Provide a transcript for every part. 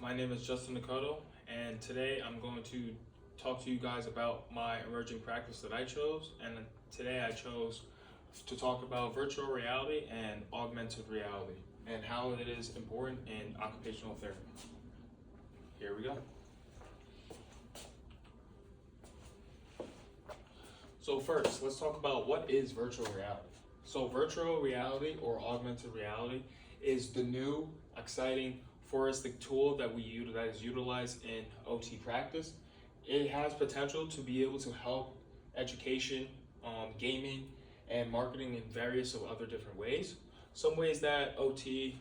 my name is Justin Nikoto, and today I'm going to talk to you guys about my emerging practice that I chose. And today I chose to talk about virtual reality and augmented reality and how it is important in occupational therapy. Here we go. So first, let's talk about what is virtual reality. So virtual reality or augmented reality is the new, exciting, futuristic tool that is utilized in OT practice. It has potential to be able to help education, gaming, and marketing in various of other different ways. Some ways that OT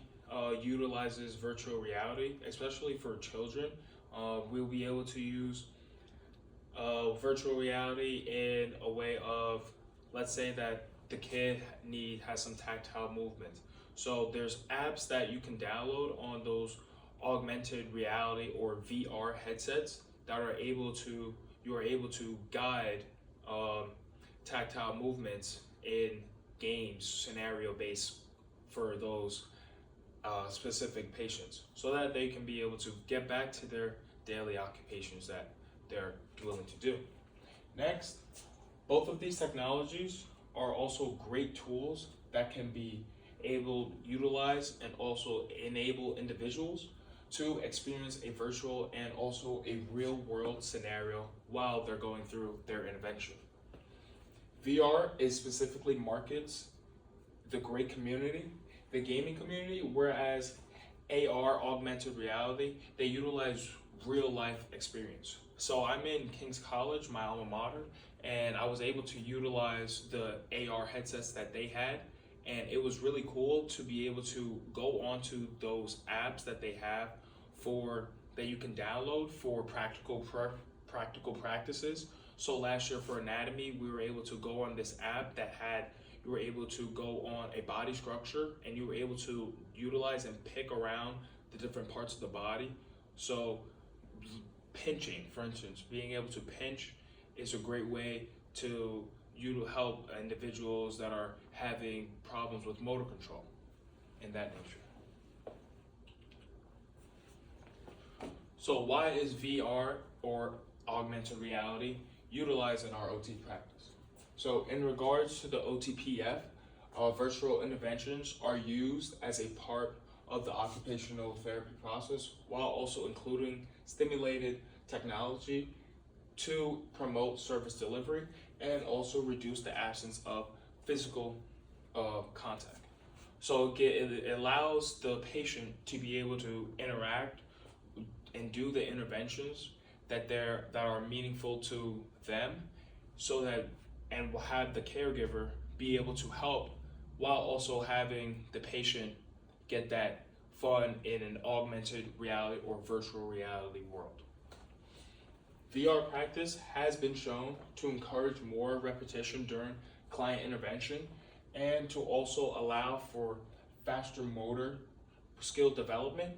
utilizes virtual reality, especially for children, we'll be able to use virtual reality in a way of, let's say that the kid has some tactile movement. So there's apps that you can download on those augmented reality or VR headsets that you are able to guide tactile movements in games, scenario based for those specific patients, so that they can be able to get back to their daily occupations that they're willing to do. Next, both of these technologies are also great tools that can be utilize and also enable individuals to experience a virtual and also a real world scenario while they're going through their intervention. VR is specifically markets the great community, the gaming community, whereas AR, augmented reality, they utilize real life experience. So I'm in King's College, my alma mater, and I was able to utilize the AR headsets that they had, and it was really cool to be able to go onto those apps that they have that you can download for practical practices. So last year for anatomy, we were able to go on this app you were able to go on a body structure and you were able to utilize and pick around the different parts of the body. So pinching, for instance, being able to pinch is a great way to help individuals that are having problems with motor control in that nature. So why is VR or augmented reality utilized in our OT practice? So in regards to the OTPF, virtual interventions are used as a part of the occupational therapy process while also including stimulated technology to promote service delivery and also reduce the absence of physical contact. So it allows the patient to be able to interact and do the interventions that are meaningful to them, and will have the caregiver be able to help while also having the patient get that fun in an augmented reality or virtual reality world. VR practice has been shown to encourage more repetition during client intervention and to also allow for faster motor skill development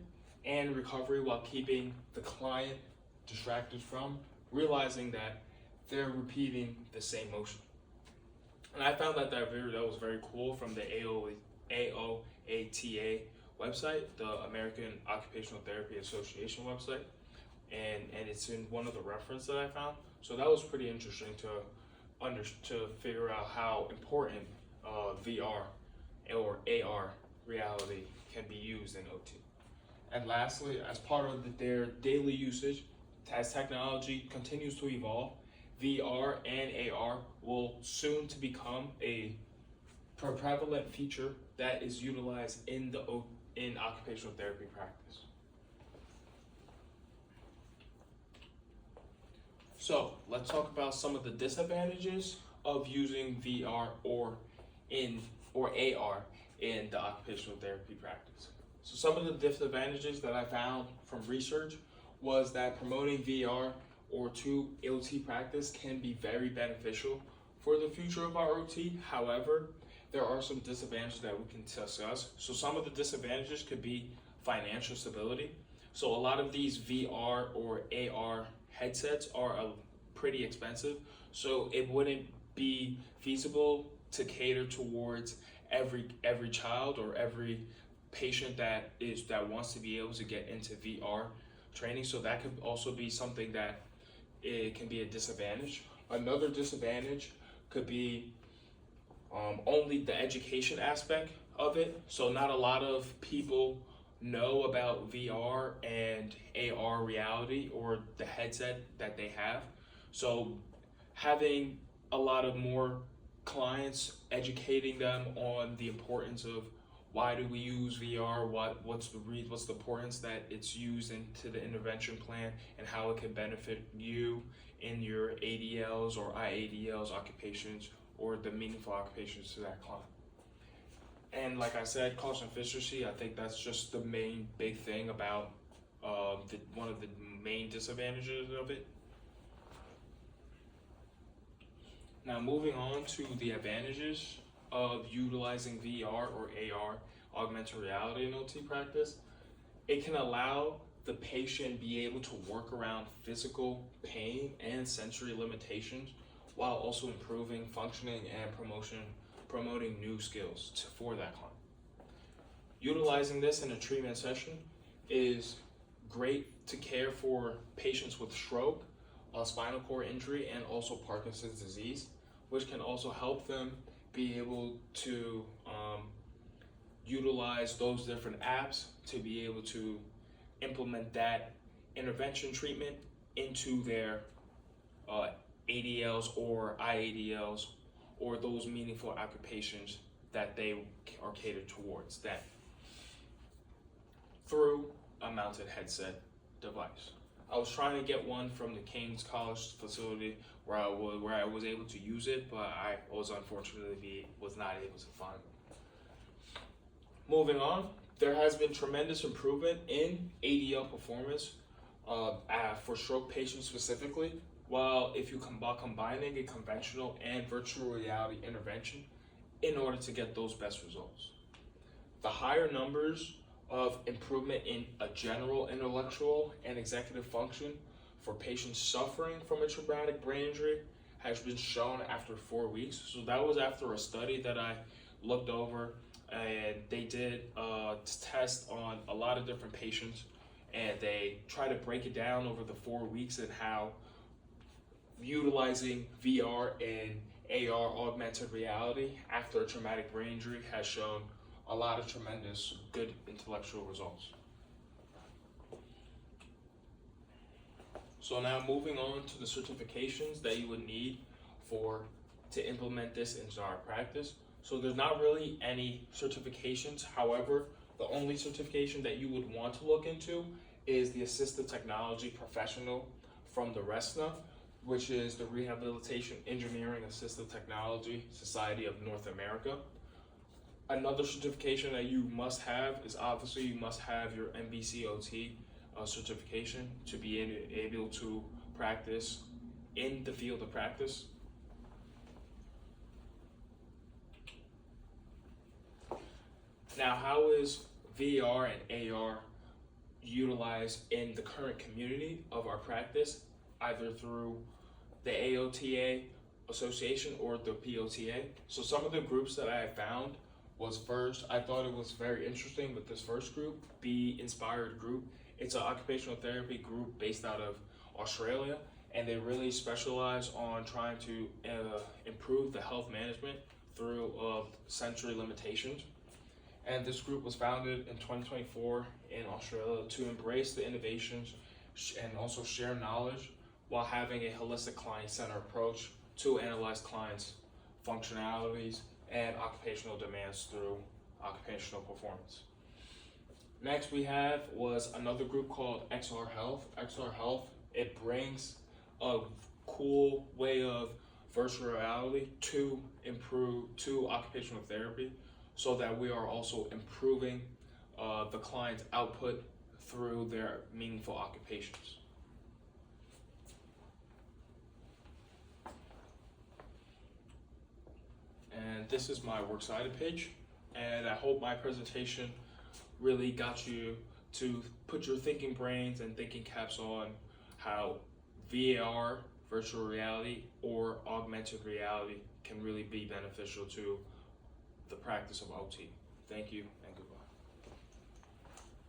and recovery while keeping the client distracted from realizing that they're repeating the same motion. And I found that was very cool from the AOATA website, the American Occupational Therapy Association website. And it's in one of the reference that I found. So that was pretty interesting to figure out how important VR or AR reality can be used in OT. And lastly, as part of their daily usage, as technology continues to evolve, VR and AR will soon to become a prevalent feature that is utilized in occupational therapy practice. So let's talk about some of the disadvantages of using VR or AR in the occupational therapy practice. So some of the disadvantages that I found from research was that promoting VR or to OT practice can be very beneficial for the future of our OT. However, there are some disadvantages that we can discuss. So some of the disadvantages could be financial stability. So a lot of these VR or AR headsets are pretty expensive, so it wouldn't be feasible to cater towards every child or every patient that wants to be able to get into VR. training, so that could also be something that it can be a disadvantage. Another disadvantage could be only the education aspect of it. So not a lot of people know about VR and AR reality or the headset that they have. So having a lot of more clients educating them on the importance of why do we use VR, what's the importance that it's used into the intervention plan, and how it can benefit you in your ADLs or IADLs occupations, or the meaningful occupations to that client. And like I said, cost efficiency, I think that's just the main big thing about one of the main disadvantages of it. Now moving on to the advantages of utilizing VR or AR, augmented reality in OT practice. It can allow the patient be able to work around physical pain and sensory limitations while also improving functioning and promoting new skills for that client. Utilizing this in a treatment session is great to care for patients with stroke, spinal cord injury, and also Parkinson's disease, which can also help them be able to utilize those different apps to be able to implement that intervention treatment into their ADLs or IADLs, or those meaningful occupations that they are catered towards, that through a mounted headset device. I was trying to get one from the King's College facility where I was able to use it, but I was unfortunately was not able to find one. Moving on, there has been tremendous improvement in ADL performance for stroke patients specifically, while if you combining a conventional and virtual reality intervention in order to get those best results. The higher numbers of improvement in a general intellectual and executive function for patients suffering from a traumatic brain injury has been shown after 4 weeks. So that was after a study that I looked over, and they did a test on a lot of different patients, and they try to break it down over the 4 weeks and how utilizing VR and AR augmented reality after a traumatic brain injury has shown a lot of tremendous good intellectual results. So now moving on to the certifications that you would need to implement this into our practice. So there's not really any certifications. However, the only certification that you would want to look into is the Assistive Technology Professional from the RESNA, which is the Rehabilitation Engineering Assistive Technology Society of North America. Another certification that you must have is obviously you must have your MBCOT certification to be able to practice in the field of practice. Now, how is VR and AR utilized in the current community of our practice, either through the AOTA Association or the POTA? So some of the groups that I have found was, first, I thought it was very interesting with this first group, Be Inspired Group. It's an occupational therapy group based out of Australia, and they really specialize on trying to improve the health management through sensory limitations. And this group was founded in 2024 in Australia to embrace the innovations and also share knowledge while having a holistic client-centered approach to analyze clients' functionalities and occupational demands through occupational performance. Next we was another group called XR Health. XR Health, it brings a cool way of virtual reality to occupational therapy, so that we are also improving the client's output through their meaningful occupations. And this is my works cited page, and I hope my presentation really got you to put your thinking brains and thinking caps on how VR, virtual reality, or augmented reality can really be beneficial to the practice of OT. Thank you.